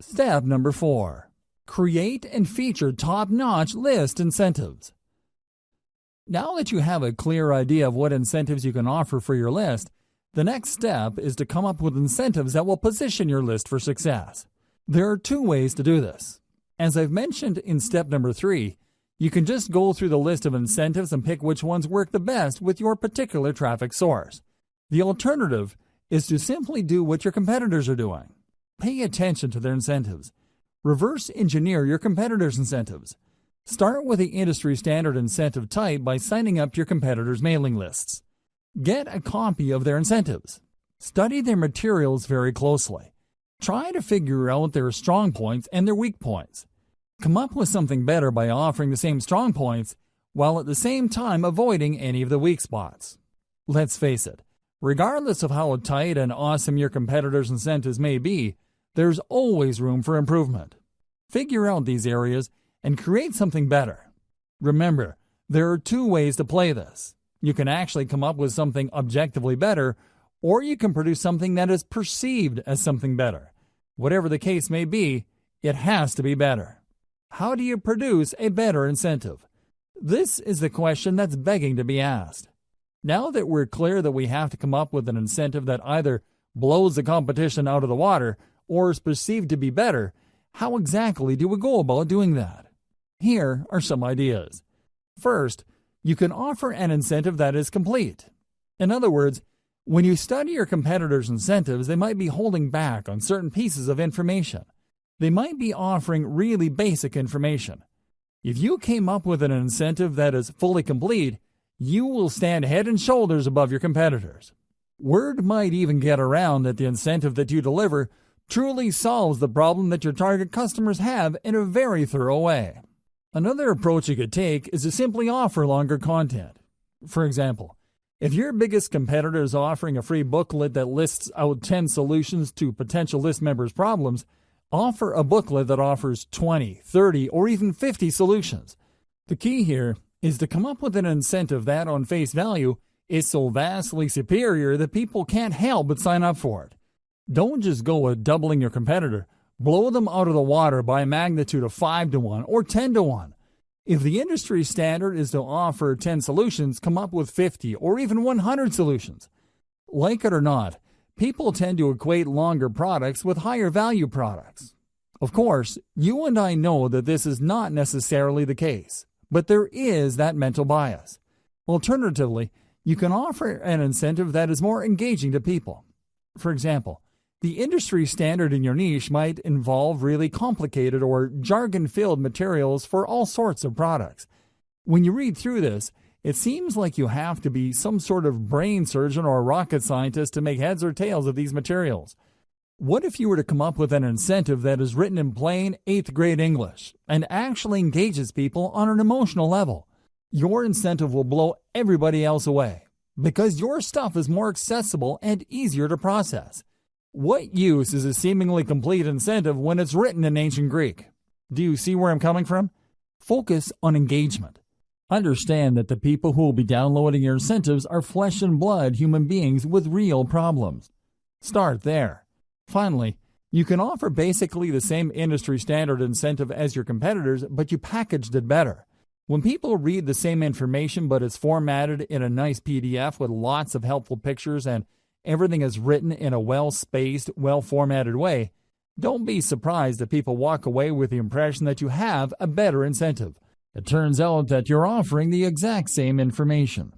Step number 4. Create and feature top-notch list incentives. Now that you have a clear idea of what incentives you can offer for your list, the next step is to come up with incentives that will position your list for success. There are 2 ways to do this. As I've mentioned in step number 3, you can just go through the list of incentives and pick which ones work the best with your particular traffic source. The alternative is to simply do what your competitors are doing. Pay attention to their incentives. Reverse engineer your competitors' incentives. Start with the industry standard incentive type by signing up to your competitors' mailing lists. Get a copy of their incentives. Study their materials very closely. Try to figure out their strong points and their weak points. Come up with something better by offering the same strong points while at the same time avoiding any of the weak spots. Let's face it, regardless of how tight and awesome your competitors' incentives may be, there's always room for improvement. Figure out these areas and create something better. Remember, there are 2 ways to play this. You can actually come up with something objectively better, or you can produce something that is perceived as something better. Whatever the case may be, it has to be better. How do you produce a better incentive? This is the question that's begging to be asked. Now that we're clear that we have to come up with an incentive that either blows the competition out of the water or is perceived to be better, how exactly do we go about doing that? Here are some ideas. First, you can offer an incentive that is complete. In other words, when you study your competitors' incentives, they might be holding back on certain pieces of information. They might be offering really basic information. If you came up with an incentive that is fully complete, you will stand head and shoulders above your competitors. Word might even get around that the incentive that you deliver truly solves the problem that your target customers have in a very thorough way. Another approach you could take is to simply offer longer content. For example, if your biggest competitor is offering a free booklet that lists out 10 solutions to potential list members' problems, offer a booklet that offers 20, 30, or even 50 solutions. The key here is to come up with an incentive that, on face value, is so vastly superior that people can't help but sign up for it. Don't just go with doubling your competitor. Blow them out of the water by a magnitude of 5 to 1 or 10 to 1. If the industry standard is to offer 10 solutions, come up with 50 or even 100 solutions. Like it or not, people tend to equate longer products with higher value products. Of course, you and I know that this is not necessarily the case, but there is that mental bias. Alternatively, you can offer an incentive that is more engaging to people. For example, the industry standard in your niche might involve really complicated or jargon-filled materials for all sorts of products. When you read through this, it seems like you have to be some sort of brain surgeon or rocket scientist to make heads or tails of these materials. What if you were to come up with an incentive that is written in plain 8th grade English and actually engages people on an emotional level? Your incentive will blow everybody else away because your stuff is more accessible and easier to process. What use is a seemingly complete incentive when it's written in ancient Greek? Do you see where I'm coming from? Focus on engagement. Understand that the people who will be downloading your incentives are flesh and blood human beings with real problems. Start there. Finally, you can offer basically the same industry standard incentive as your competitors, but you packaged it better. When people read the same information but it's formatted in a nice PDF with lots of helpful pictures and everything is written in a well-spaced, well-formatted way, don't be surprised that people walk away with the impression that you have a better incentive. It turns out that you're offering the exact same information.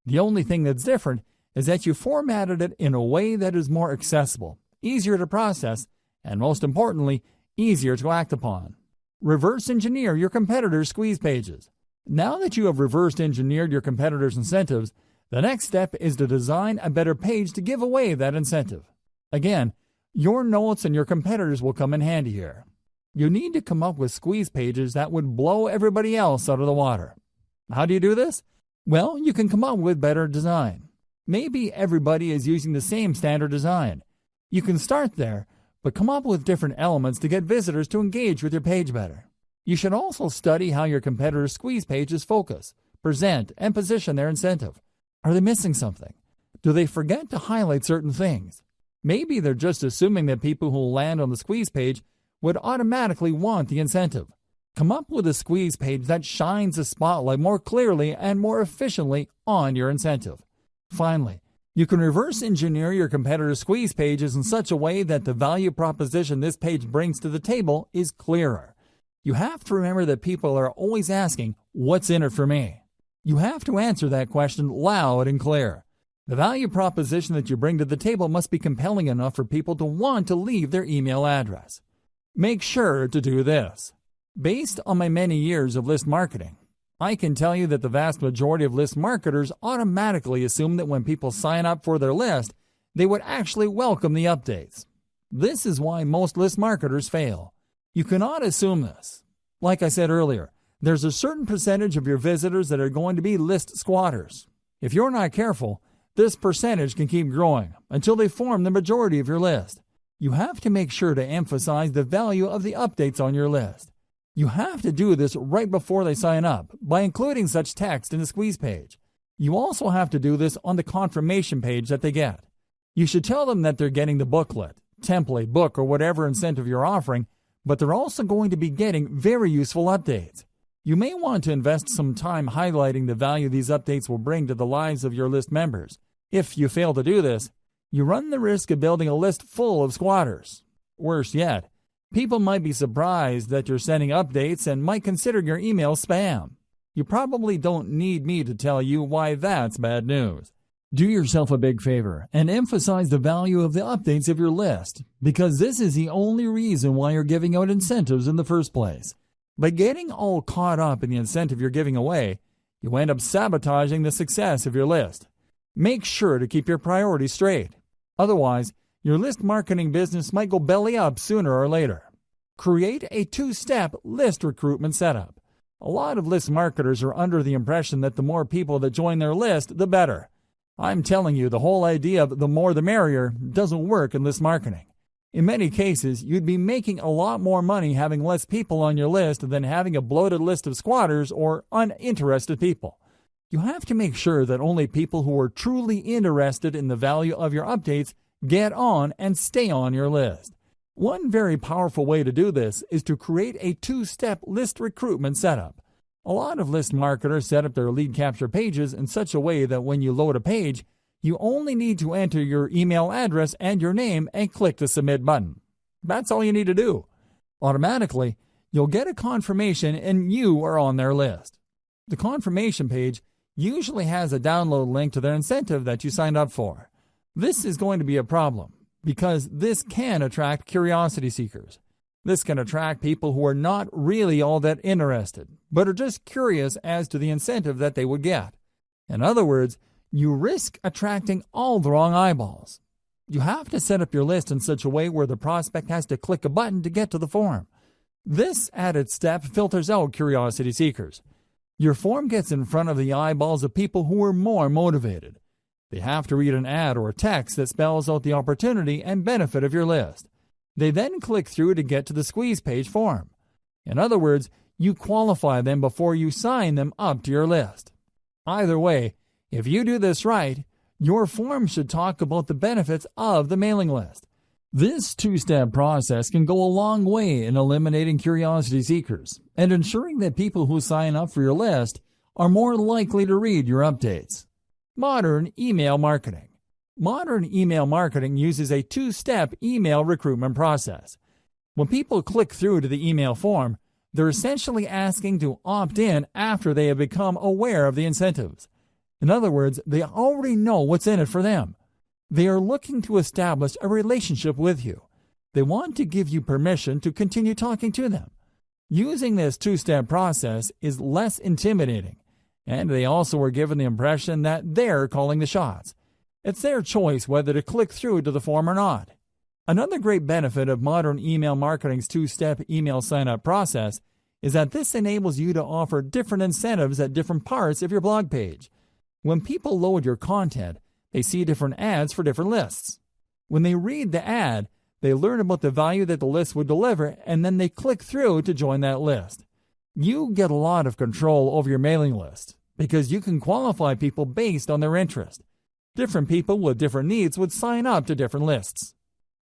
The only thing that's different is that you formatted it in a way that is more accessible, easier to process, and most importantly, easier to act upon. Reverse engineer your competitors' squeeze pages. Now that you have reverse engineered your competitors' incentives, the next step is to design a better page to give away that incentive. Again, your notes and your competitors will come in handy here. You need to come up with squeeze pages that would blow everybody else out of the water. How do you do this? Well, you can come up with better design. Maybe everybody is using the same standard design. You can start there, but come up with different elements to get visitors to engage with your page better. You should also study how your competitors' squeeze pages focus, present, and position their incentive. Are they missing something? Do they forget to highlight certain things? Maybe they're just assuming that people who will land on the squeeze page would automatically want the incentive. Come up with a squeeze page that shines the spotlight more clearly and more efficiently on your incentive. Finally, you can reverse engineer your competitor squeeze pages in such a way that the value proposition this page brings to the table is clearer. You have to remember that people are always asking, "What's in it for me?" You have to answer that question loud and clear. The value proposition that you bring to the table must be compelling enough for people to want to leave their email address. Make sure to do this. Based on my many years of list marketing, I can tell you that the vast majority of list marketers automatically assume that when people sign up for their list, they would actually welcome the updates. This is why most list marketers fail. You cannot assume this. Like I said earlier, there's a certain percentage of your visitors that are going to be list squatters. If you're not careful, this percentage can keep growing until they form the majority of your list. You have to make sure to emphasize the value of the updates on your list. You have to do this right before they sign up by including such text in the squeeze page. You also have to do this on the confirmation page that they get. You should tell them that they're getting the booklet, template, book, or whatever incentive you're offering, but they're also going to be getting very useful updates. You may want to invest some time highlighting the value these updates will bring to the lives of your list members. If you fail to do this, you run the risk of building a list full of squatters. Worse yet, people might be surprised that you're sending updates and might consider your email spam. You probably don't need me to tell you why that's bad news. Do yourself a big favor and emphasize the value of the updates of your list, because this is the only reason why you're giving out incentives in the first place. By getting all caught up in the incentive you're giving away, you end up sabotaging the success of your list. Make sure to keep your priorities straight. Otherwise, your list marketing business might go belly up sooner or later. Create a two-step list recruitment setup. A lot of list marketers are under the impression that the more people that join their list, the better. I'm telling you, the whole idea of the more the merrier doesn't work in list marketing. In many cases, you'd be making a lot more money having less people on your list than having a bloated list of squatters or uninterested people. You have to make sure that only people who are truly interested in the value of your updates get on and stay on your list. One very powerful way to do this is to create a two-step list recruitment setup. A lot of list marketers set up their lead capture pages in such a way that when you load a page, you only need to enter your email address and your name and click the submit button. That's all you need to do. Automatically, you'll get a confirmation and you are on their list. The confirmation page usually has a download link to their incentive that you signed up for. This is going to be a problem because this can attract curiosity seekers. This can attract people who are not really all that interested, but are just curious as to the incentive that they would get. In other words, you risk attracting all the wrong eyeballs. You have to set up your list in such a way where the prospect has to click a button to get to the form. This added step filters out curiosity seekers. Your form gets in front of the eyeballs of people who are more motivated. They have to read an ad or text that spells out the opportunity and benefit of your list. They then click through to get to the squeeze page form. In other words, you qualify them before you sign them up to your list. Either way, if you do this right, your form should talk about the benefits of the mailing list. This two-step process can go a long way in eliminating curiosity seekers and ensuring that people who sign up for your list are more likely to read your updates. Modern email marketing. Modern email marketing uses a two-step email recruitment process. When people click through to the email form, they're essentially asking to opt in after they have become aware of the incentives. In other words, they already know what's in it for them. They are looking to establish a relationship with you. They want to give you permission to continue talking to them. Using this two-step process is less intimidating, and they also are given the impression that they're calling the shots. It's their choice whether to click through to the form or not. Another great benefit of modern email marketing's two-step email sign-up process is that this enables you to offer different incentives at different parts of your blog page. When people load your content, they see different ads for different lists. When they read the ad, they learn about the value that the list would deliver, and then they click through to join that list. You get a lot of control over your mailing list because you can qualify people based on their interest. Different people with different needs would sign up to different lists.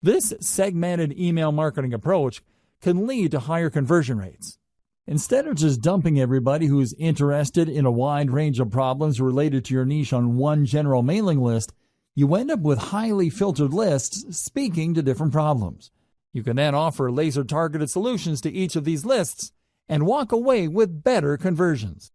This segmented email marketing approach can lead to higher conversion rates. Instead of just dumping everybody who's interested in a wide range of problems related to your niche on one general mailing list, you end up with highly filtered lists speaking to different problems. You can then offer laser-targeted solutions to each of these lists and walk away with better conversions.